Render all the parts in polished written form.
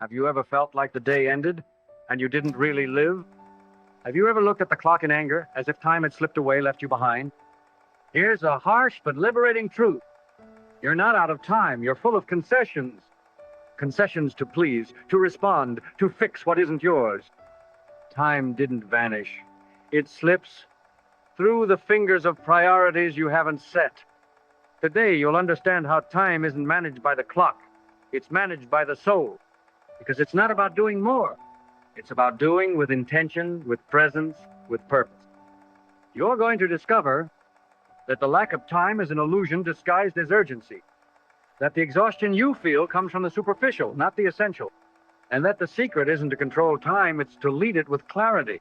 Have you ever felt like the day ended and you didn't really live? Have you ever looked at the clock in anger as if time had slipped away, left you behind? Here's a harsh but liberating truth. You're not out of time. You're full of concessions. Concessions to please, to respond, to fix what isn't yours. Time didn't vanish. It slips through the fingers of priorities you haven't set. Today, you'll understand how time isn't managed by the clock. It's managed by the soul. Because it's not about doing more. It's about doing with intention, with presence, with purpose. You're going to discover that the lack of time is an illusion disguised as urgency. That the exhaustion you feel comes from the superficial, not the essential. And that the secret isn't to control time, it's to lead it with clarity.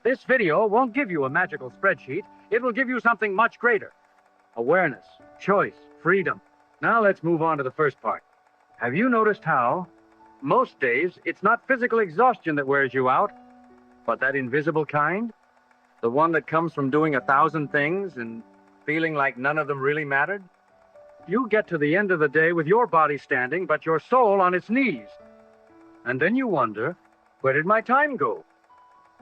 This video won't give you a magical spreadsheet. It will give you something much greater. Awareness, choice, freedom. Now let's move on to the first part. Have you noticed how, most days, it's not physical exhaustion that wears you out, but that invisible kind? The one that comes from doing 1,000 things and feeling like none of them really mattered? You get to the end of the day with your body standing, but your soul on its knees. And then you wonder, where did my time go?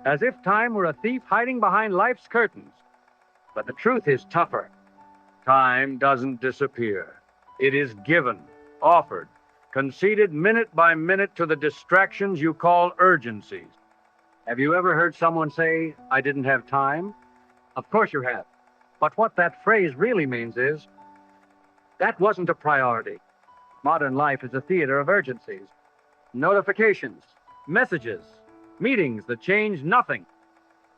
As if time were a thief hiding behind life's curtains. But the truth is tougher. Time doesn't disappear. It is given, offered, conceded minute by minute to the distractions you call urgencies. Have you ever heard someone say, "I didn't have time"? Of course you have. But what that phrase really means is, that wasn't a priority. Modern life is a theater of urgencies. Notifications, messages, meetings that change nothing.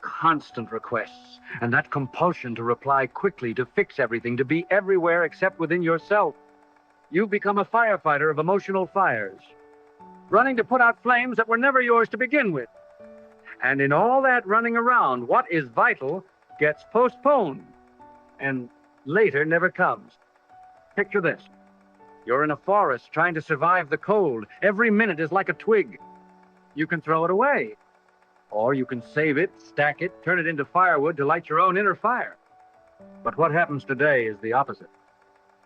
Constant requests, and that compulsion to reply quickly, to fix everything, to be everywhere except within yourself. You've become a firefighter of emotional fires, running to put out flames that were never yours to begin with. And in all that running around, what is vital gets postponed, and later never comes. Picture this. You're in a forest trying to survive the cold. Every minute is like a twig. You can throw it away. Or you can save it, stack it, turn it into firewood to light your own inner fire. But what happens today is the opposite.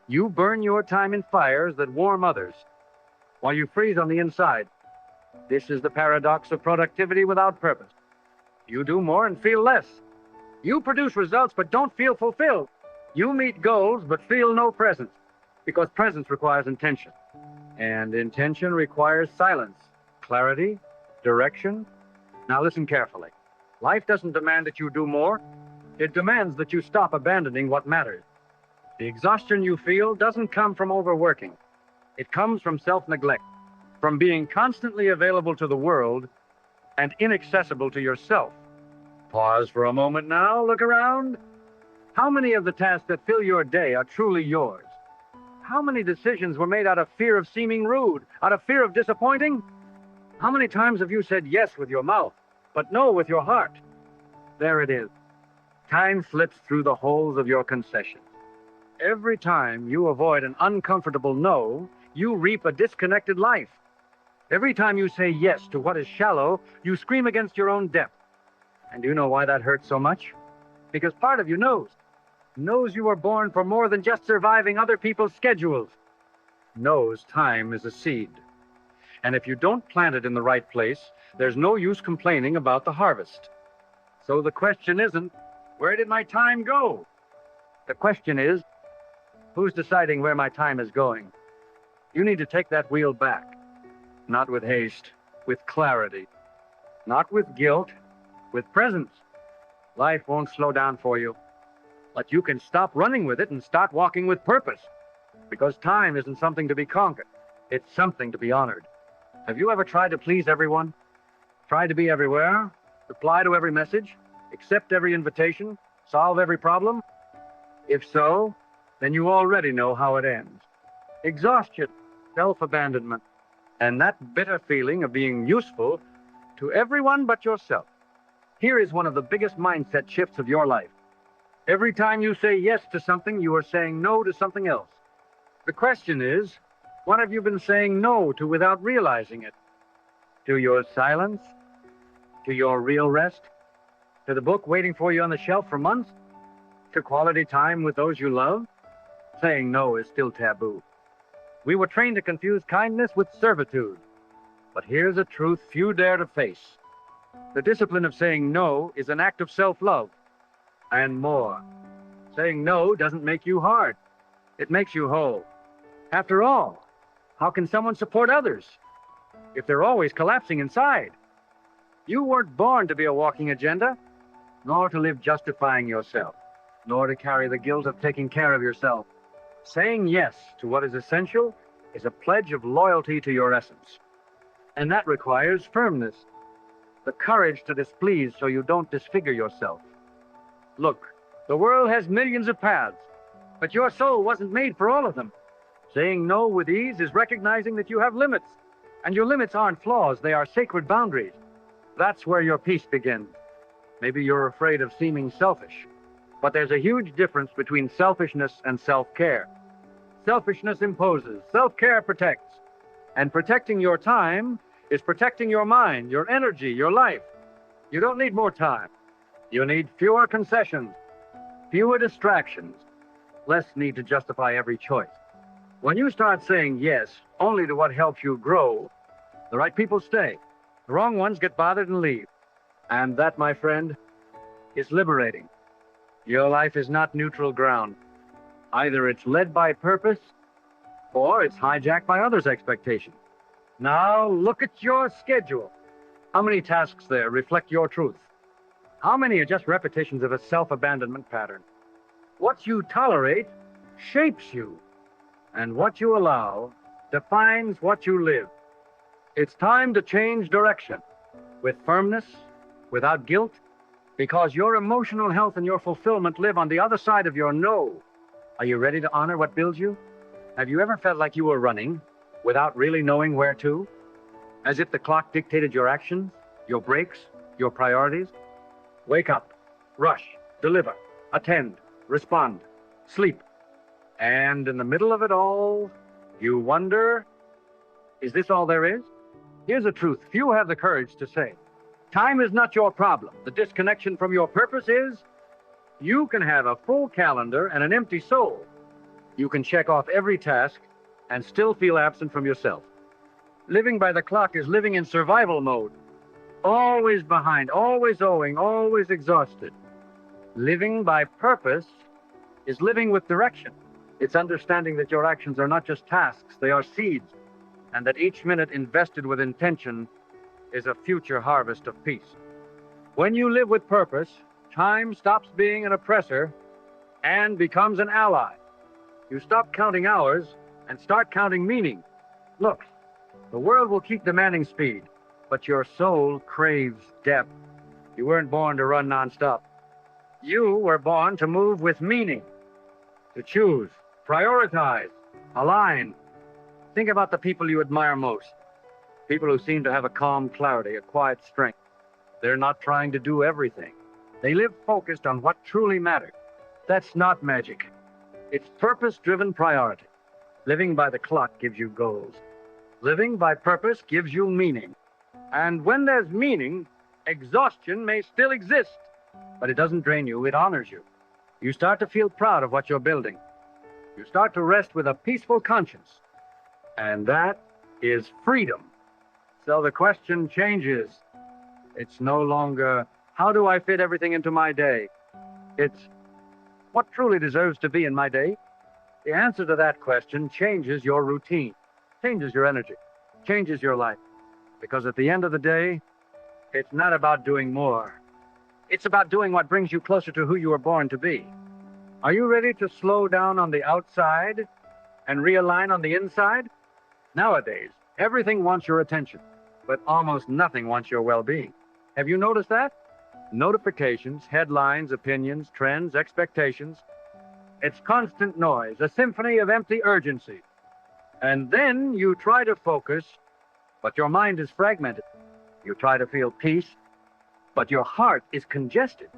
You burn your time in fires that warm others, while you freeze on the inside. This is the paradox of productivity without purpose. You do more and feel less. You produce results but don't feel fulfilled. You meet goals but feel no presence, because presence requires intention. And intention requires silence, clarity, direction. Now listen carefully. Life doesn't demand that you do more. It demands that you stop abandoning what matters. The exhaustion you feel doesn't come from overworking. It comes from self-neglect, from being constantly available to the world and inaccessible to yourself. Pause for a moment now, look around. How many of the tasks that fill your day are truly yours? How many decisions were made out of fear of seeming rude, out of fear of disappointing? How many times have you said yes with your mouth, but no with your heart? There it is. Time slips through the holes of your concessions. Every time you avoid an uncomfortable no, you reap a disconnected life. Every time you say yes to what is shallow, you scream against your own depth. And do you know why that hurts so much? Because part of you knows you were born for more than just surviving other people's schedules. Knows time is a seed. And if you don't plant it in the right place, there's no use complaining about the harvest. So the question isn't, where did my time go? The question is, who's deciding where my time is going? You need to take that wheel back. Not with haste, with clarity. Not with guilt, with presence. Life won't slow down for you. But you can stop running with it and start walking with purpose. Because time isn't something to be conquered. It's something to be honored. Have you ever tried to please everyone? Tried to be everywhere? Reply to every message? Accept every invitation? Solve every problem? If so, then you already know how it ends. Exhaustion, self-abandonment, and that bitter feeling of being useful to everyone but yourself. Here is one of the biggest mindset shifts of your life. Every time you say yes to something, you are saying no to something else. The question is, what have you been saying no to without realizing it? To your silence? To your real rest? To the book waiting for you on the shelf for months? To quality time with those you love? Saying no is still taboo. We were trained to confuse kindness with servitude. But here's a truth few dare to face. The discipline of saying no is an act of self-love. And more. Saying no doesn't make you hard. It makes you whole. After all, how can someone support others if they're always collapsing inside? You weren't born to be a walking agenda, nor to live justifying yourself, nor to carry the guilt of taking care of yourself. Saying yes to what is essential is a pledge of loyalty to your essence. And that requires firmness, the courage to displease so you don't disfigure yourself. Look, the world has millions of paths, but your soul wasn't made for all of them. Saying no with ease is recognizing that you have limits, and your limits aren't flaws, they are sacred boundaries. That's where your peace begins. Maybe you're afraid of seeming selfish, but there's a huge difference between selfishness and self-care. Selfishness imposes, self-care protects, and protecting your time is protecting your mind, your energy, your life. You don't need more time. You need fewer concessions, fewer distractions, less need to justify every choice. When you start saying yes only to what helps you grow, the right people stay. The wrong ones get bothered and leave. And that, my friend, is liberating. Your life is not neutral ground. Either it's led by purpose, or it's hijacked by others' expectations. Now look at your schedule. How many tasks there reflect your truth? How many are just repetitions of a self-abandonment pattern? What you tolerate shapes you, and what you allow defines what you live. It's time to change direction, with firmness, without guilt, because your emotional health and your fulfillment live on the other side of your no. Are you ready to honor what builds you? Have you ever felt like you were running without really knowing where to? As if the clock dictated your actions, your breaks, your priorities? Wake up, rush, deliver, attend, respond, sleep. And in the middle of it all, you wonder, is this all there is? Here's a truth few have the courage to say. Time is not your problem. The disconnection from your purpose is you can have a full calendar and an empty soul. You can check off every task and still feel absent from yourself. Living by the clock is living in survival mode. Always behind, always owing, always exhausted. Living by purpose is living with direction. It's understanding that your actions are not just tasks, they are seeds, and that each minute invested with intention is a future harvest of peace. When you live with purpose, time stops being an oppressor and becomes an ally. You stop counting hours and start counting meaning. Look, the world will keep demanding speed, but your soul craves depth. You weren't born to run nonstop. You were born to move with meaning, to choose, prioritize, align. Think about the people you admire most. People who seem to have a calm clarity, a quiet strength. They're not trying to do everything. They live focused on what truly matters. That's not magic. It's purpose-driven priority. Living by the clock gives you goals. Living by purpose gives you meaning. And when there's meaning, exhaustion may still exist, but it doesn't drain you, it honors you. You start to feel proud of what you're building. You start to rest with a peaceful conscience. And that is freedom. So the question changes. It's no longer, how do I fit everything into my day? It's, what truly deserves to be in my day? The answer to that question changes your routine, changes your energy, changes your life. Because at the end of the day, it's not about doing more. It's about doing what brings you closer to who you were born to be. Are you ready to slow down on the outside and realign on the inside? Nowadays, everything wants your attention, but almost nothing wants your well-being. Have you noticed that? Notifications, headlines, opinions, trends, expectations. It's constant noise, a symphony of empty urgency. And then you try to focus, but your mind is fragmented. You try to feel peace, but your heart is congested.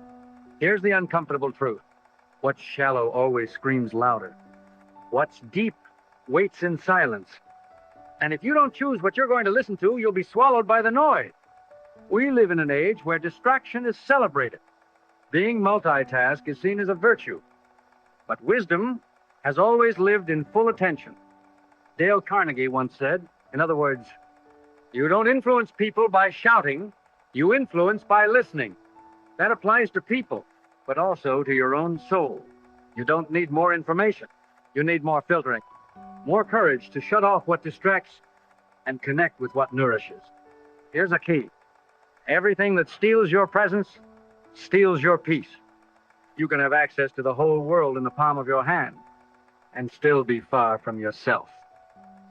Here's the uncomfortable truth. What's shallow always screams louder. What's deep waits in silence. And if you don't choose what you're going to listen to, you'll be swallowed by the noise. We live in an age where distraction is celebrated. Being multitask is seen as a virtue. But wisdom has always lived in full attention. Dale Carnegie once said, in other words, You don't influence people by shouting, you influence by listening. That applies to people, but also to your own soul. You don't need more information. You need more filtering, more courage to shut off what distracts and connect with what nourishes. Here's a key. Everything that steals your presence steals your peace. You can have access to the whole world in the palm of your hand and still be far from yourself.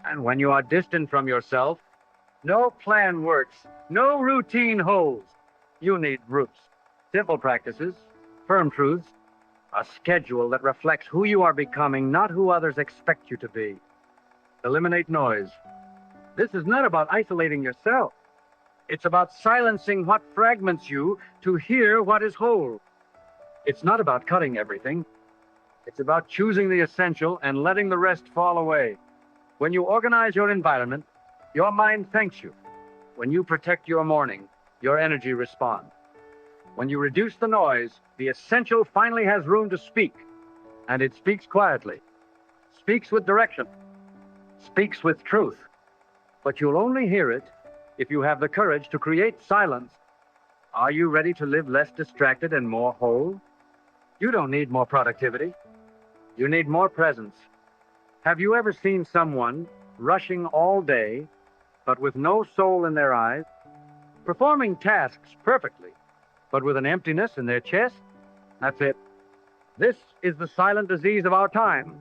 And when you are distant from yourself, no plan works, no routine holds. You need roots, simple practices, firm truths, a schedule that reflects who you are becoming, not who others expect you to be. Eliminate noise. This is not about isolating yourself. It's about silencing what fragments you to hear what is whole. It's not about cutting everything. It's about choosing the essential and letting the rest fall away. When you organize your environment, your mind thanks you. When you protect your morning, your energy responds. When you reduce the noise, the essential finally has room to speak. And it speaks quietly, speaks with direction, speaks with truth. But you'll only hear it if you have the courage to create silence. Are you ready to live less distracted and more whole? You don't need more productivity. You need more presence. Have you ever seen someone rushing all day, but with no soul in their eyes, performing tasks perfectly, but with an emptiness in their chest? That's it. This is the silent disease of our time.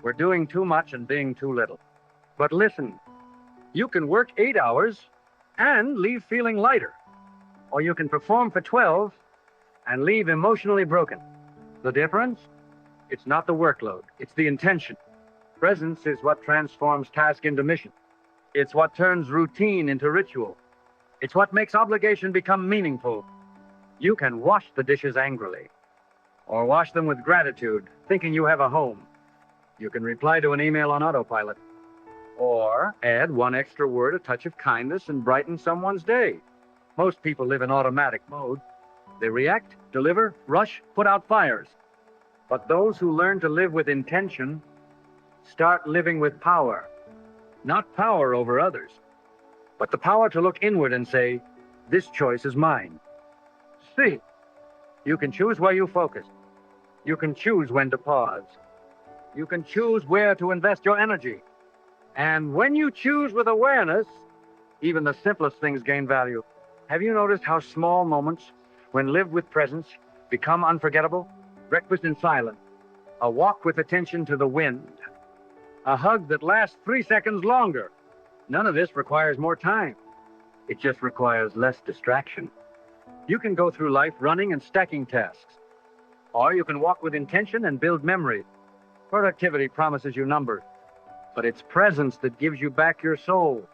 We're doing too much and being too little. But listen, you can work 8 hours and leave feeling lighter. Or you can perform for 12 and leave emotionally broken. The difference? It's not the workload, it's the intention. Presence is what transforms task into mission. It's what turns routine into ritual. It's what makes obligation become meaningful. You can wash the dishes angrily, or wash them with gratitude, thinking you have a home. You can reply to an email on autopilot, or add one extra word, a touch of kindness, and brighten someone's day. Most people live in automatic mode. They react, deliver, rush, put out fires. But those who learn to live with intention start living with power. Not power over others, but the power to look inward and say, this choice is mine. See, you can choose where you focus. You can choose when to pause. You can choose where to invest your energy. And when you choose with awareness, even the simplest things gain value. Have you noticed how small moments, when lived with presence, become unforgettable? Breakfast in silence, a walk with attention to the wind, a hug that lasts 3 seconds longer. None of this requires more time. It just requires less distraction. You can go through life running and stacking tasks, or you can walk with intention and build memories. Productivity promises you numbers, but it's presence that gives you back your soul.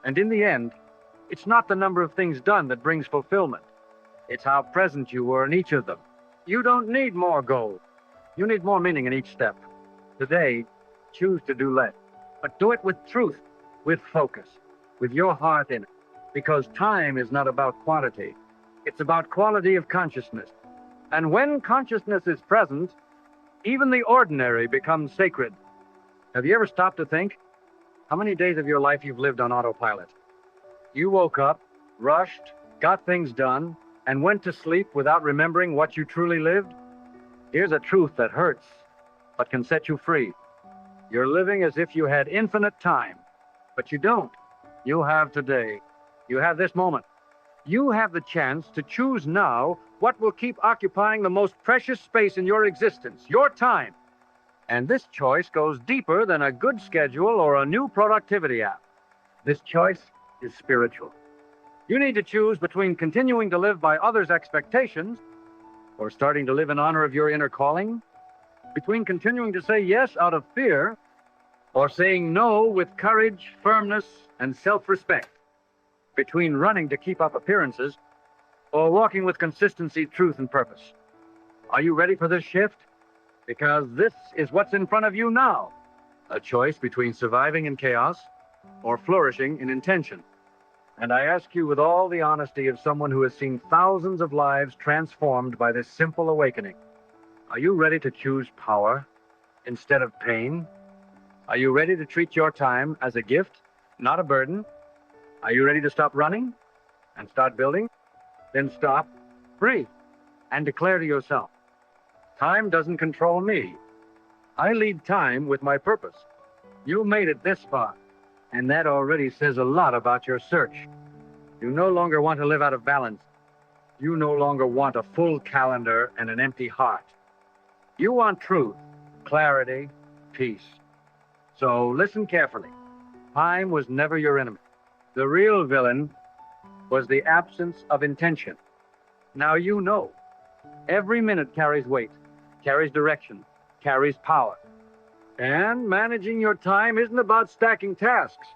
And in the end, it's not the number of things done that brings fulfillment. It's how present you were in each of them. You don't need more goals. You need more meaning in each step. Today, choose to do less, but do it with truth, with focus, with your heart in it. Because time is not about quantity. It's about quality of consciousness. And when consciousness is present, even the ordinary becomes sacred. Have you ever stopped to think how many days of your life you've lived on autopilot? You woke up, rushed, got things done, and went to sleep without remembering what you truly lived? Here's a truth that hurts, but can set you free. You're living as if you had infinite time, but you don't. You have today. You have this moment. You have the chance to choose now what will keep occupying the most precious space in your existence, your time. And this choice goes deeper than a good schedule or a new productivity app. This choice is spiritual. You need to choose between continuing to live by others' expectations or starting to live in honor of your inner calling, between continuing to say yes out of fear or saying no with courage, firmness, and self-respect, between running to keep up appearances or walking with consistency, truth, and purpose. Are you ready for this shift? Because this is what's in front of you now, a choice between surviving in chaos or flourishing in intention. And I ask you with all the honesty of someone who has seen thousands of lives transformed by this simple awakening. Are you ready to choose power instead of pain? Are you ready to treat your time as a gift, not a burden? Are you ready to stop running and start building? Then stop, breathe, and declare to yourself, time doesn't control me. I lead time with my purpose. You made it this far, and that already says a lot about your search. You no longer want to live out of balance. You no longer want a full calendar and an empty heart. You want truth, clarity, peace. So listen carefully. Time was never your enemy. The real villain was the absence of intention. Now you know. Every minute carries weight, carries direction, carries power. And managing your time isn't about stacking tasks.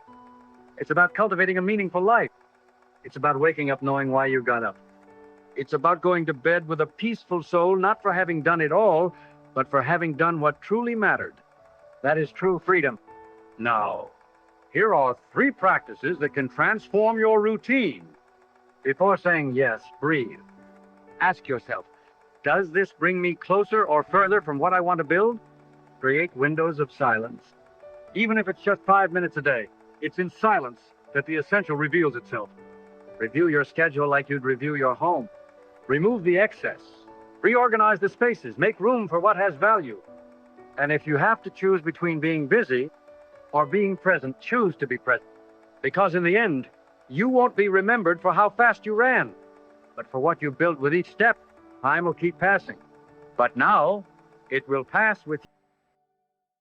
It's about cultivating a meaningful life. It's about waking up knowing why you got up. It's about going to bed with a peaceful soul, not for having done it all, but for having done what truly mattered. That is true freedom. Now, here are 3 practices that can transform your routine. Before saying yes, breathe. Ask yourself, does this bring me closer or further from what I want to build? Create windows of silence. Even if it's just 5 minutes a day, it's in silence that the essential reveals itself. Review your schedule like you'd review your home. Remove the excess. Reorganize the spaces. Make room for what has value. And if you have to choose between being busy or being present, choose to be present. Because in the end, you won't be remembered for how fast you ran, but for what you built with each step. Time will keep passing. But now, it will pass with you.